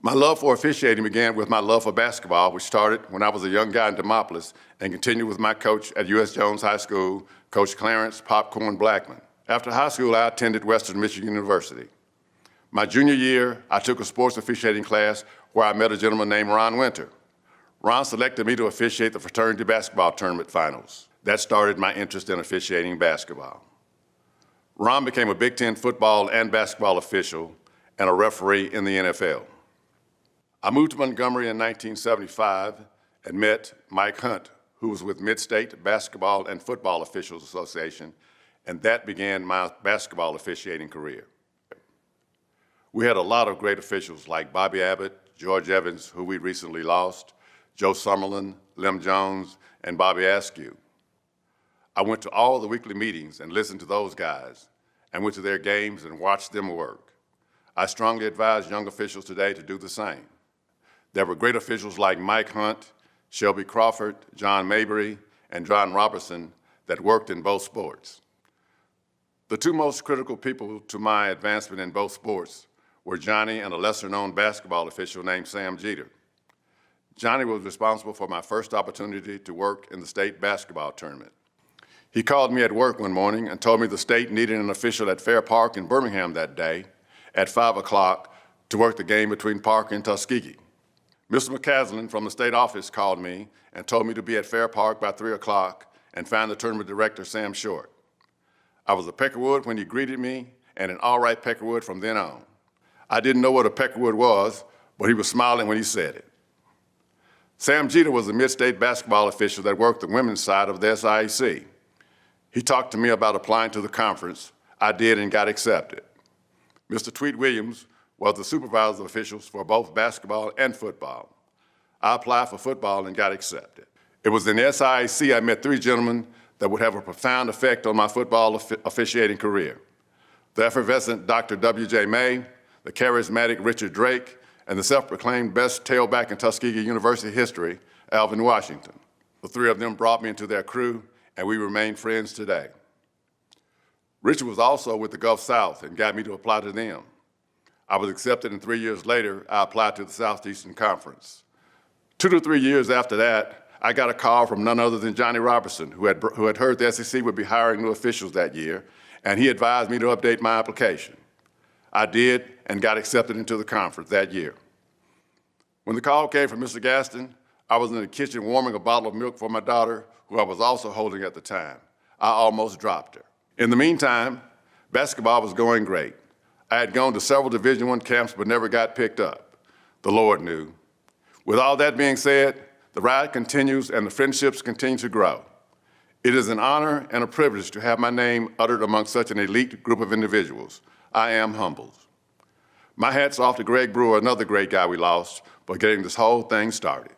My love for officiating began with my love for basketball, which started when I was a young guy in Demopolis and continued with my coach at U.S. Jones High School, Coach Clarence Popcorn Blackman. After high school, I attended Western Michigan University. My junior year, I took a sports officiating class where I met a gentleman named Ron Winter. Ron selected me to officiate the fraternity basketball tournament finals. That started my interest in officiating basketball. Ron became a Big Ten football and basketball official and a referee in the NFL. I moved to Montgomery in 1975 and met Mike Hunt, who was with Mid-State Basketball and Football Officials Association, and that began my basketball officiating career. We had a lot of great officials like Bobby Abbott, George Evans, who we recently lost, Joe Summerlin, Lem Jones, and Bobby Askew. I went to all the weekly meetings and listened to those guys, and went to their games and watched them work. I strongly advise young officials today to do the same. There were great officials like Mike Hunt, Shelby Crawford, John Mabry, and John Robertson that worked in both sports. The two most critical people to my advancement in both sports were Johnny and a lesser-known basketball official named Sam Jeter. Johnny was responsible for my first opportunity to work in the state basketball tournament. He called me at work one morning and told me the state needed an official at Fair Park in Birmingham that day at 5 o'clock to work the game between Park and Tuskegee. Mr. McCaslin from the state office called me and told me to be at Fair Park by 3 o'clock and find the tournament director, Sam Short. I was a Peckerwood when he greeted me and an all right Peckerwood from then on. I didn't know what a Peckerwood was, but he was smiling when he said it. Sam Jeter was a mid-state basketball official that worked the women's side of the SIAC. He talked to me about applying to the conference. I did and got accepted. Mr. Tweet Williams was the supervisor of officials for both basketball and football. I applied for football and got accepted. It was in the SIAC I met three gentlemen that would have a profound effect on my football officiating career: the effervescent Dr. W.J. May, the charismatic Richard Drake, and the self-proclaimed best tailback in Tuskegee University history, Alvin Washington. The three of them brought me into their crew, and we remain friends today. Richard was also with the Gulf South and got me to apply to them. I was accepted, and 3 years later, I applied to the Southeastern Conference. 2 to 3 years after that, I got a call from none other than Johnny Robertson, who had heard the SEC would be hiring new officials that year, and he advised me to update my application. I did and got accepted into the conference that year. When the call came from Mr. Gaston, I was in the kitchen warming a bottle of milk for my daughter, who I was also holding at the time. I almost dropped her. In the meantime, basketball was going great. I had gone to several Division I camps but never got picked up. The Lord knew. With all that being said, the ride continues and the friendships continue to grow. It is an honor and a privilege to have my name uttered among such an elite group of individuals. I am humbled. My hat's off to Greg Brewer, another great guy we lost, for getting this whole thing started.